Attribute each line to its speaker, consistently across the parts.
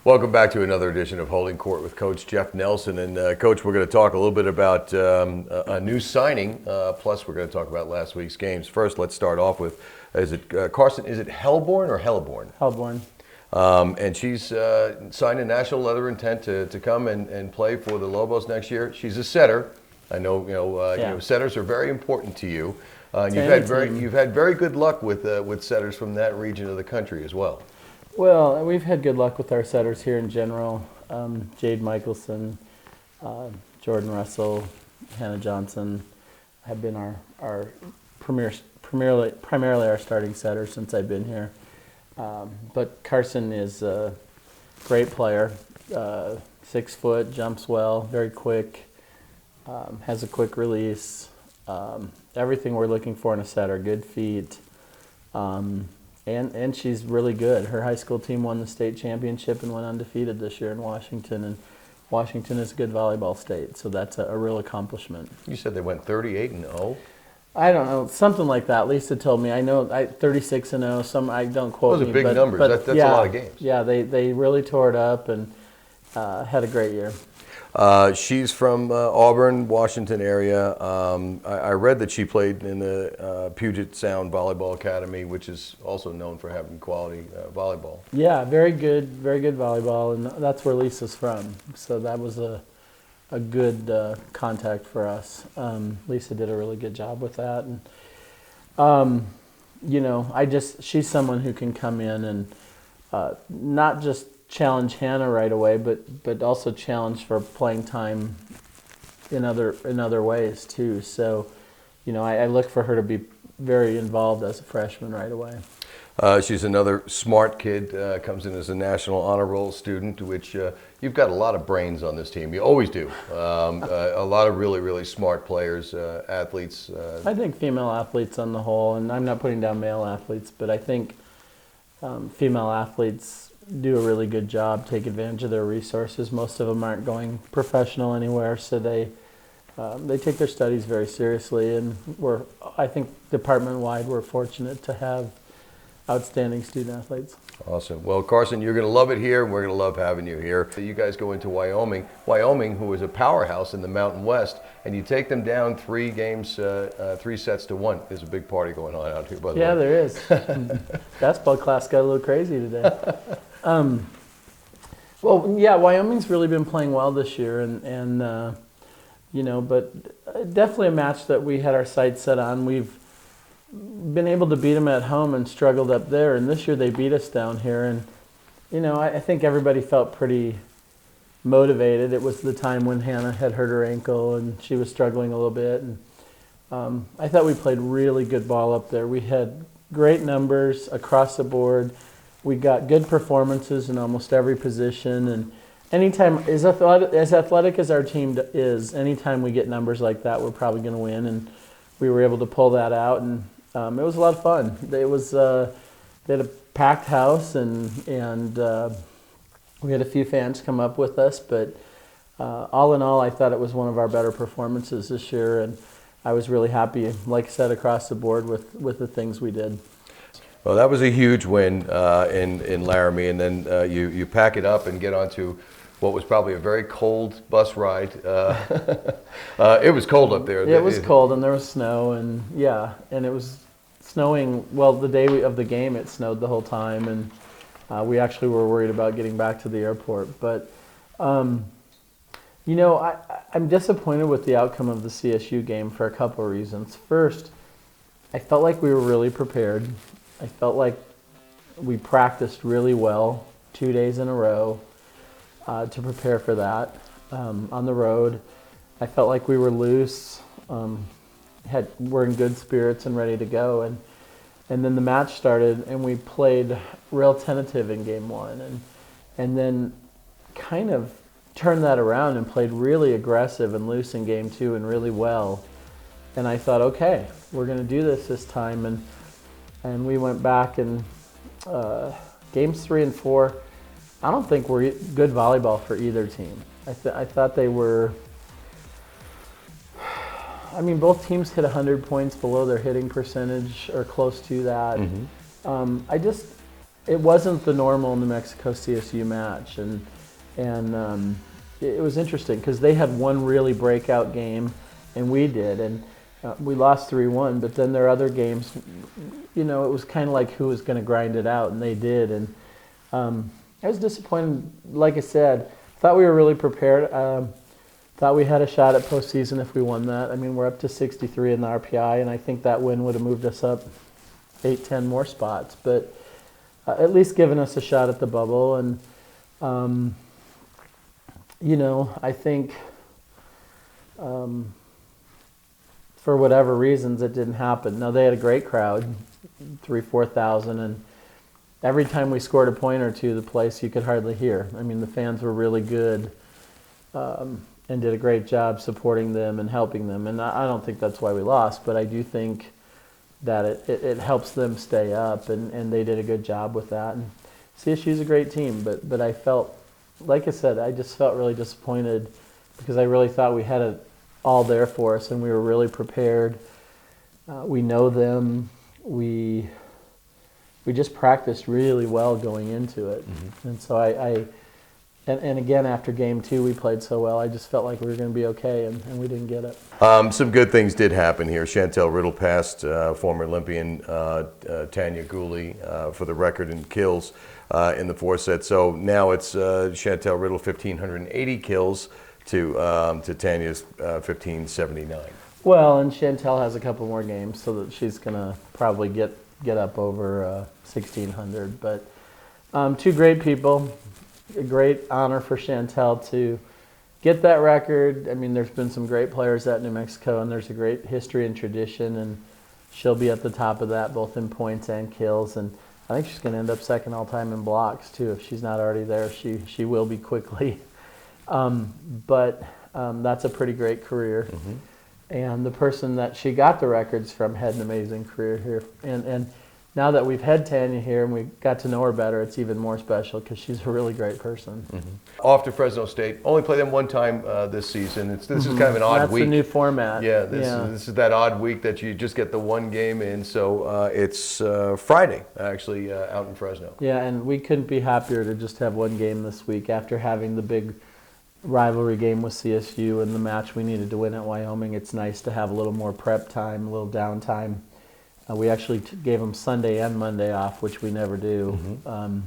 Speaker 1: Welcome back to another edition of Holding Court with Coach Jeff Nelson. And Coach, we're going to talk a little bit about a new signing, plus we're going to talk about last week's games. First, let's start off with, Carson, is it Hellborn or Helleborn?
Speaker 2: Hellborn.
Speaker 1: And she's signed a national letter of intent to come and play for the Lobos next year. She's a setter. I know, setters are very important to you. And you've had very good luck with setters from that region of the country as well.
Speaker 2: Well, we've had good luck with our setters here in general. Jade Michelson, Jordan Russell, Hannah Johnson have been our primarily our starting setters since I've been here. But Carson is a great player, 6 foot, jumps well, very quick, has a quick release. Everything we're looking for in a setter, good feet. And she's really good. Her high school team won the state championship and went undefeated this year in Washington. And Washington is a good volleyball state, so that's a real accomplishment.
Speaker 1: You said they went 38-0?
Speaker 2: I don't know, something like that. Lisa told me. I know 36-0. Some I don't quote
Speaker 1: me. Those are big
Speaker 2: but,
Speaker 1: numbers.
Speaker 2: But
Speaker 1: that's a lot of games.
Speaker 2: Yeah, they really tore it up and had a great year.
Speaker 1: She's from Auburn, Washington area. I read that she played in the Puget Sound Volleyball Academy, which is also known for having quality volleyball.
Speaker 2: Yeah, very good volleyball, and that's where Lisa's from. So that was a good contact for us. Lisa did a really good job with that, and she's someone who can come in and not just challenge Hannah right away, but also challenge for playing time in other ways too. So, I look for her to be very involved as a freshman right away.
Speaker 1: She's another smart kid, comes in as a National Honor Roll student, which you've got a lot of brains on this team. You always do. A lot of really, really smart players, athletes.
Speaker 2: I think female athletes on the whole, and I'm not putting down male athletes, but I think female athletes do a really good job, take advantage of their resources. Most of them aren't going professional anywhere, so they take their studies very seriously, and I think department-wide we're fortunate to have outstanding student athletes.
Speaker 1: Awesome. Well, Carson, you're going to love it here, and we're going to love having you here. You guys go into Wyoming, who is a powerhouse in the Mountain West, and you take them down 3 games, 3 sets to 1. There's a big party going on out here, by the way.
Speaker 2: Yeah, there is. Basketball class got a little crazy today. Wyoming's really been playing well this year, and but definitely a match that we had our sights set on. We've been able to beat them at home and struggled up there, and this year they beat us down here, and I think everybody felt pretty motivated. It was the time when Hannah had hurt her ankle and she was struggling a little bit, and I thought we played really good ball up there. We had great numbers across the board. We got good performances in almost every position, and anytime, as athletic as our team is, anytime we get numbers like that, we're probably going to win, and we were able to pull that out, and it was a lot of fun. They had a packed house, and we had a few fans come up with us, but all in all, I thought it was one of our better performances this year, and I was really happy, like I said, across the board with the things we did.
Speaker 1: Well, that was a huge win in Laramie, and then you pack it up and get onto what was probably a very cold bus ride. It was cold up there.
Speaker 2: It was cold, and there was snow, and it was snowing. Well, the day of the game, it snowed the whole time, and we actually were worried about getting back to the airport. But, I'm disappointed with the outcome of the CSU game for a couple of reasons. First, I felt like we were really prepared. I felt like we practiced really well 2 days in a row to prepare for that on the road. I felt like we were loose, were in good spirits and ready to go. And then the match started, and we played real tentative in game 1, and then kind of turned that around and played really aggressive and loose in game 2 and really well. And I thought, okay, we're going to do this time, and we went back, and games 3 and 4, I don't think were good volleyball for either team. I thought they were. Both teams hit 100 points below their hitting percentage or close to that. Mm-hmm. it wasn't the normal New Mexico CSU match, and it was interesting because they had one really breakout game, and we did, and we lost 3-1. But then their other games, it was kind of like who was going to grind it out, and they did. And I was disappointed. Like I said, thought we were really prepared. Thought we had a shot at postseason if we won that. I mean, we're up to 63 in the RPI, and I think that win would have moved us up 8-10 more spots, but at least given us a shot at the bubble. And I think for whatever reasons it didn't happen. Now, they had a great crowd, 3,000-4,000, and every time we scored a point or two, the place you could hardly hear. I mean, the fans were really good. And did a great job supporting them and helping them. And I don't think that's why we lost, but I do think that it helps them stay up, and they did a good job with that. And CSU's a great team, but I felt, like I said, I just felt really disappointed because I really thought we had it all there for us, and we were really prepared. We know them. We just practiced really well going into it. Mm-hmm. And so And again, after game 2, we played so well. I just felt like we were going to be okay, and we didn't get it.
Speaker 1: Some good things did happen here. Chantel Riddle passed former Olympian Tanya Gooley for the record in kills in the 4 sets. So now it's Chantel Riddle 1,580 kills to Tanya's 1,579.
Speaker 2: Well, and Chantel has a couple more games, so that she's going to probably get up over 1,600. But 2 great people. A great honor for Chantel to get that record. I mean, there's been some great players at New Mexico, and there's a great history and tradition, and she'll be at the top of that, both in points and kills. And I think she's going to end up second all-time in blocks, too. If she's not already there, she will be quickly. But that's a pretty great career. Mm-hmm. And the person that she got the records from had an amazing career here. And now that we've had Tanya here and we got to know her better, it's even more special because she's a really great person.
Speaker 1: Mm-hmm. Off to Fresno State. Only played them one time this season. This is kind of an odd week.
Speaker 2: That's the new format.
Speaker 1: Yeah, this is that odd week that you just get the one game in. So it's Friday, actually, out in Fresno.
Speaker 2: Yeah, and we couldn't be happier to just have one game this week after having the big rivalry game with CSU and the match we needed to win at Wyoming. It's nice to have a little more prep time, a little downtime. We actually gave them Sunday and Monday off, which we never do, mm-hmm.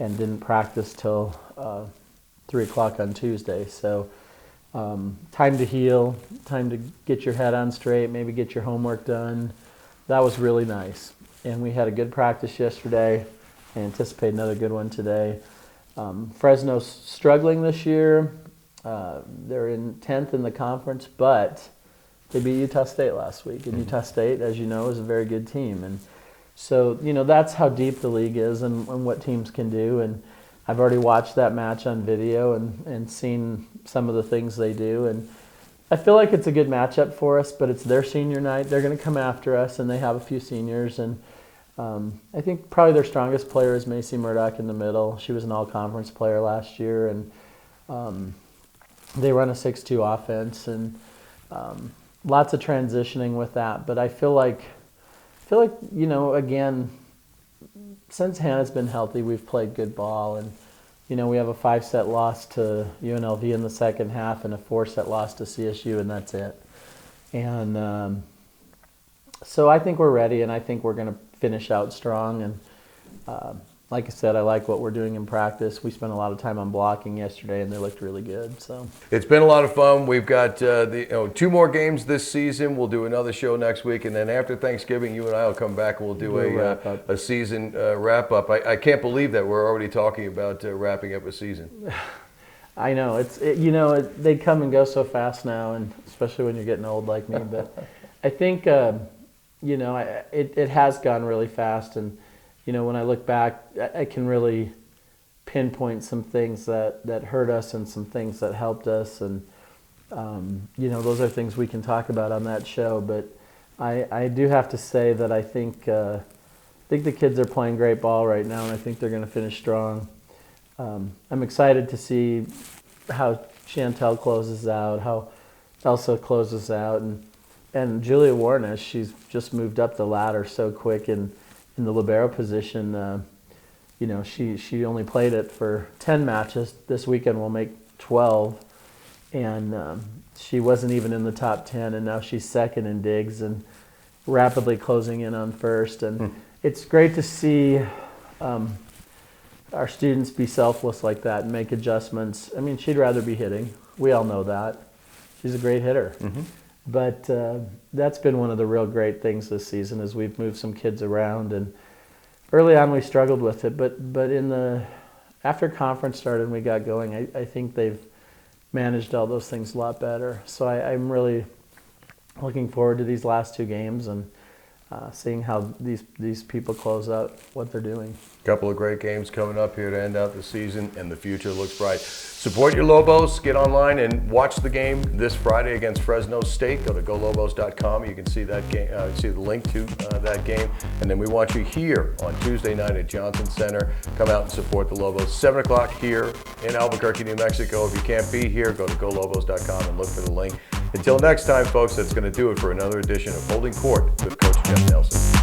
Speaker 2: And didn't practice till 3 o'clock on Tuesday. So time to heal, time to get your head on straight, maybe get your homework done. That was really nice. And we had a good practice yesterday. I anticipate another good one today. Fresno's struggling this year. They're in 10th in the conference, but they beat Utah State last week, and Utah State, as you know, is a very good team. And so, that's how deep the league is and what teams can do. And I've already watched that match on video and seen some of the things they do. And I feel like it's a good matchup for us, but it's their senior night. They're going to come after us, and they have a few seniors. And I think probably their strongest player is Macy Murdoch in the middle. She was an all-conference player last year, and they run a 6-2 offense. And lots of transitioning with that, but I feel like again, since Hannah's been healthy, we've played good ball, and we have a 5-set loss to UNLV in the second half and a 4-set loss to CSU, and that's it. And so I think we're ready, and I think we're going to finish out strong. And like I said, I like what we're doing in practice. We spent a lot of time on blocking yesterday, and they looked really good. So
Speaker 1: it's been a lot of fun. We've got 2 more games this season. We'll do another show next week, and then after Thanksgiving, you and I will come back and we'll do a season wrap-up. I can't believe that we're already talking about wrapping up a season.
Speaker 2: I know. They come and go so fast now, and especially when you're getting old like me. But I think, it has gone really fast, and when I look back, I can really pinpoint some things that hurt us and some things that helped us. And, those are things we can talk about on that show. But I do have to say that I think the kids are playing great ball right now, and I think they're going to finish strong. I'm excited to see how Chantel closes out, how Elsa closes out. And Julia Warnish, she's just moved up the ladder so quick in the libero position. she only played it for 10 matches. This weekend we'll make 12, and she wasn't even in the top 10, and now she's second in digs and rapidly closing in on first. And it's great to see our students be selfless like that and make adjustments. I mean, she'd rather be hitting. We all know that. She's a great hitter. But that's been one of the real great things this season is we've moved some kids around. And early on we struggled with it, but after conference started and we got going, I think they've managed all those things a lot better. So I'm really looking forward to these last 2 games and seeing how these people close out what they're doing.
Speaker 1: Couple of great games coming up here to end out the season, and the future looks bright. Support your Lobos. Get online and watch the game this Friday against Fresno State. Go to golobos.com. You can see that game, see the link to that game. And then we want you here on Tuesday night at Johnson Center. Come out and support the Lobos. 7 o'clock here in Albuquerque, New Mexico. If you can't be here, go to golobos.com and look for the link. Until next time, folks, that's going to do it for another edition of Holding Court with Coach Jeff Nelson.